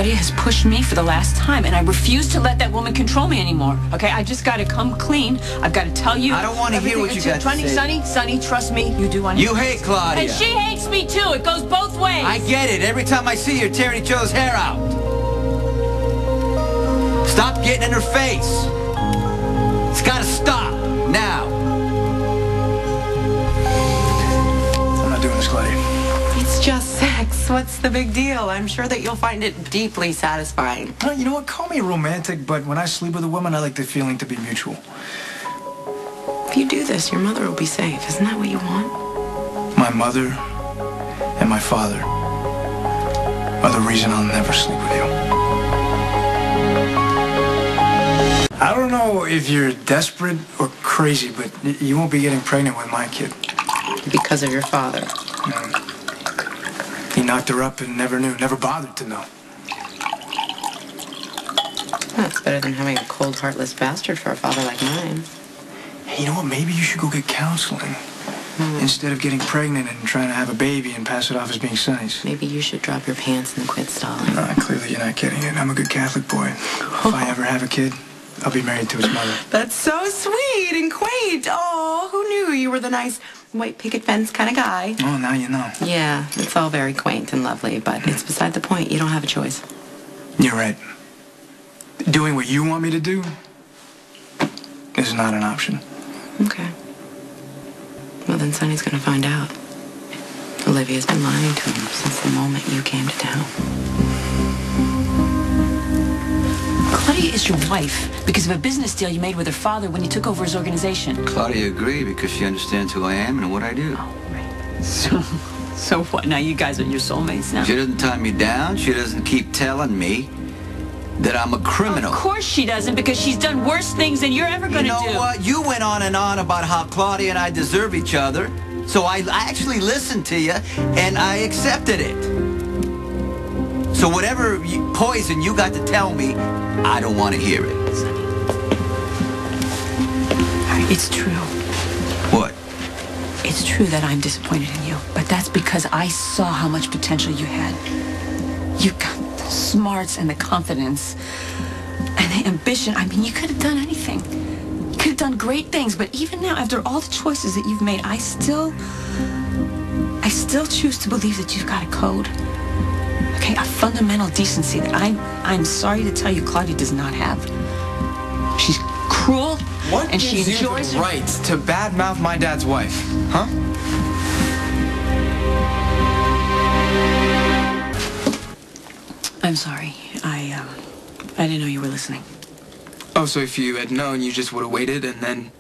Claudia has pushed me for the last time, and I refuse to let that woman control me anymore. Okay, I just got to come clean. I've got to tell you. I don't want to hear what you got to say. Sonny, trust me. You do want to. You hate Claudia. And she hates me too. It goes both ways. I get it. Every time I see you, you're tearing each other's hair out. Stop getting in her face. It's got to stop now. I'm not doing this, Claudia. It's just sex. What's the big deal? I'm sure that you'll find it deeply satisfying. No, you know what? Call me romantic, but when I sleep with a woman, I like the feeling to be mutual. If you do this, your mother will be safe. Isn't that what you want? My mother and my father are the reason I'll never sleep with you. I don't know if you're desperate or crazy, but you won't be getting pregnant with my kid. Because of your father. He knocked her up and never knew, never bothered to know. That's better than having a cold, heartless bastard for a father like mine. Hey, you know what? Maybe you should go get counseling. Instead of getting pregnant and trying to have a baby and pass it off as being Sonny's. Maybe you should drop your pants and quit stalling. No, clearly you're not getting it. I'm a good Catholic boy. If I ever have a kid, I'll be married to his mother. That's so sweet and quaint. Oh, who knew you were the nice white picket fence kind of guy? Oh, now you know. Yeah, it's all very quaint and lovely, but it's beside the point. You don't have a choice. You're right. Doing what you want me to do is not an option. Okay. Well, then Sonny's gonna find out. Olivia's been lying to him since the moment you came to town. Claudia is your wife because of a business deal you made with her father when you took over his organization. Claudia agreed because she understands who I am and what I do. Oh, right. So what? Now you guys are your soulmates now? She doesn't tie me down. She doesn't keep telling me that I'm a criminal. Of course she doesn't, because she's done worse things than you're ever going to do. You know what? You went on and on about how Claudia and I deserve each other. So I actually listened to you, and I accepted it. So whatever poison you got to tell me, I don't want to hear it. It's true. What? It's true that I'm disappointed in you, but that's because I saw how much potential you had. You got the smarts and the confidence and the ambition. I mean, you could have done anything. You could have done great things, but even now, after all the choices that you've made, I still choose to believe that you've got a code. Okay, a fundamental decency that I'm sorry to tell you Claudia does not have. She's cruel, and she enjoys the right to badmouth my dad's wife, huh? I'm sorry. I didn't know you were listening. Oh, so if you had known, you just would have waited and then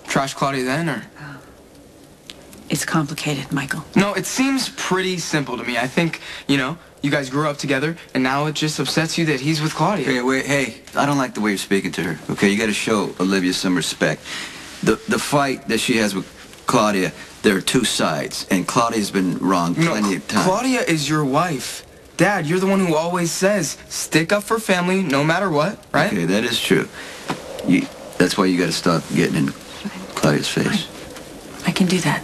trashed Claudia then, or? It's complicated, Michael. No, it seems pretty simple to me. I think, you know, you guys grew up together, and now it just upsets you that he's with Claudia. Hey, wait, hey, I don't like the way you're speaking to her. Okay, you got to show Olivia some respect. The fight that she has with Claudia, there are two sides, and Claudia's been wrong plenty of times. Claudia is your wife. Dad, you're the one who always says, stick up for family no matter what, right? Okay, that is true. That's why you got to stop getting in Claudia's face. I can do that.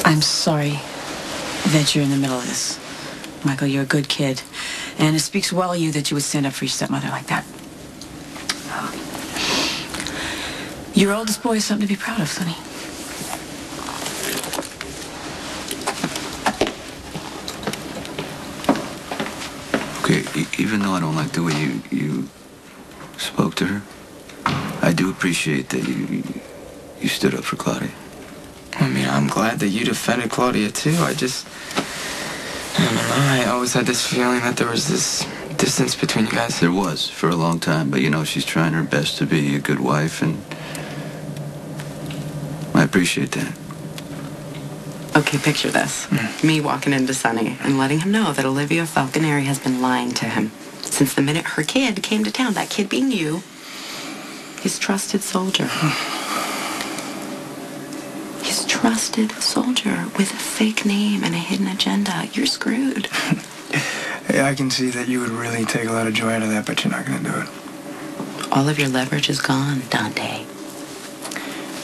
I'm sorry that you're in the middle of this. Michael, you're a good kid. And it speaks well of you that you would stand up for your stepmother like that. Your oldest boy is something to be proud of, Sonny. Okay, even though I don't like the way you spoke to her, I do appreciate that you stood up for Claudia. I mean, I'm glad that you defended Claudia, too. I don't know, I always had this feeling that there was this distance between you guys. There was, for a long time, but you know, she's trying her best to be a good wife, and I appreciate that. Okay, picture this. Me walking into Sonny and letting him know that Olivia Falconeri has been lying to him since the minute her kid came to town, that kid being you, his trusted soldier. His trusted soldier with a fake name and a hidden agenda. You're screwed. Hey, I can see that you would really take a lot of joy out of that, but you're not going to do it. All of your leverage is gone, Dante.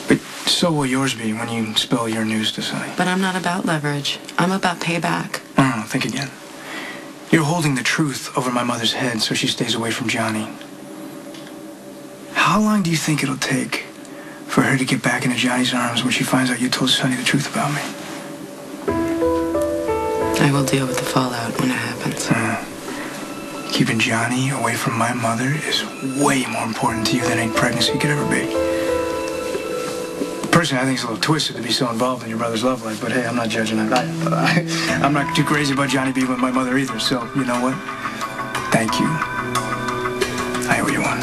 But so will yours be when you spill your news to Sonny. But I'm not about leverage. I'm about payback. No, think again. You're holding the truth over my mother's head so she stays away from Johnny. How long do you think it'll take for her to get back into Johnny's arms when she finds out you told Sonny the truth about me? I will deal with the fallout when it happens. Keeping Johnny away from my mother is way more important to you than any pregnancy could ever be. Personally, I think it's a little twisted to be so involved in your brother's love life, but hey, I'm not judging that. I'm not too crazy about Johnny being with my mother either, so you know what? Thank you. I owe you one.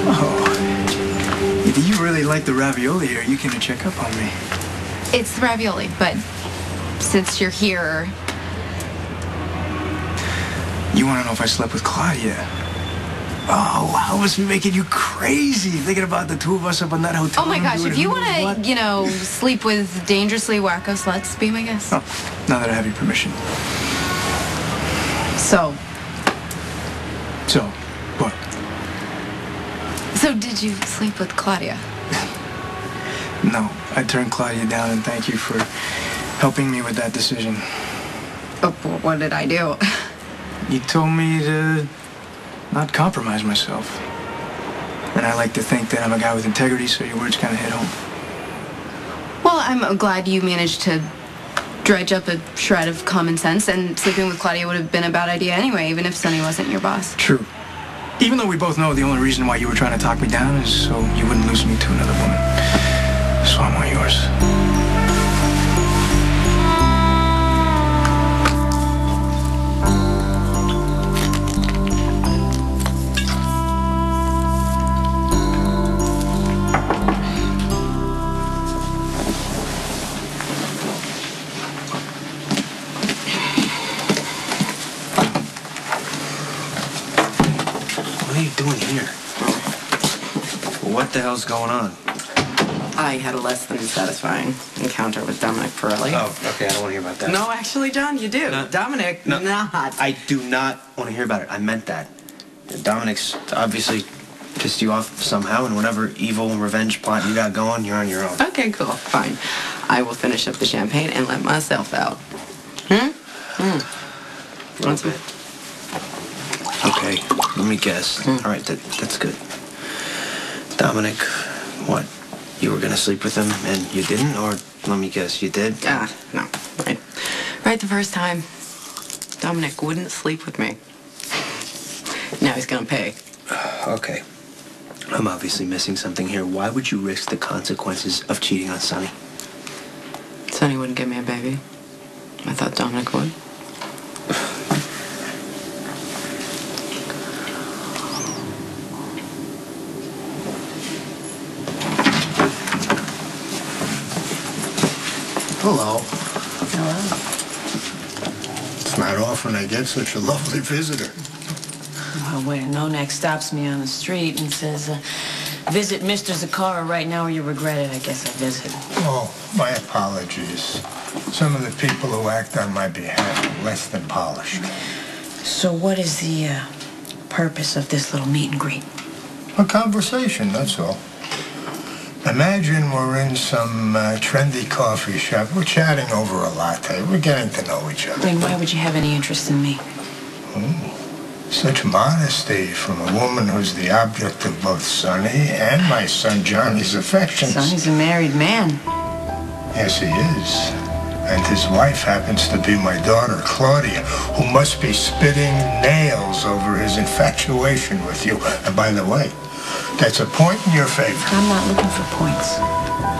Oh, if you really like the ravioli here, you can check up on me. It's the ravioli, but since you're here... You want to know if I slept with Claudia? Oh, I was making you crazy thinking about the two of us up in that hotel. Oh my gosh, if you want to, you know, sleep with dangerously wacko sluts, be my guest. Oh, now that I have your permission. So, what? so did you sleep with Claudia? No, I turned Claudia down, and thank you for helping me with that decision. Oh, what did I do? You told me to not compromise myself. And I like to think that I'm a guy with integrity, so your words kind of hit home. Well, I'm glad you managed to dredge up a shred of common sense, and sleeping with Claudia would have been a bad idea anyway, even if Sonny wasn't your boss. True. Even though we both know the only reason why you were trying to talk me down is so you wouldn't lose me to another woman. So I'm all yours. What are you doing here? What the hell's going on? I had a less than satisfying encounter with Dominic Pirelli. Oh, okay, I don't want to hear about that. No, actually, John, you do. No. Dominic, No, not. I do not want to hear about it. I meant that. Dominic's obviously pissed you off somehow, and whatever evil revenge plot you got going, you're on your own. Okay, cool, fine. I will finish up the champagne and let myself out. A little bit. Okay, let me guess. All right, that's good. Dominic, what? You were gonna sleep with him and you didn't, or let me guess, you did? No. Right the first time, Dominic wouldn't sleep with me. Now he's gonna pay. Okay. I'm obviously missing something here. Why would you risk the consequences of cheating on Sonny? Sonny wouldn't give me a baby. I thought Dominic would. Hello. Hello. It's not often I get such a lovely visitor. Well, wait, no next stops me on the street and says, visit Mr. Zakara right now or you regret it. I guess I visit. Oh, my apologies. Some of the people who act on my behalf are less than polished. So what is the purpose of this little meet and greet? A conversation, that's all. Imagine we're in some trendy coffee shop. We're chatting over a latte. We're getting to know each other. Then why would you have any interest in me? Such modesty from a woman who's the object of both Sonny and my son Johnny's affections. Sonny's a married man. Yes, he is. And his wife happens to be my daughter, Claudia, who must be spitting nails over his infatuation with you. And by the way, that's a point in your favor. I'm not looking for points.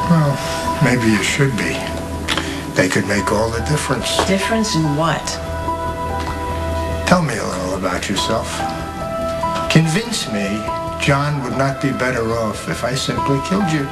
Well, maybe you should be. They could make all the difference. Difference in what? Tell me a little about yourself. Convince me John would not be better off if I simply killed you.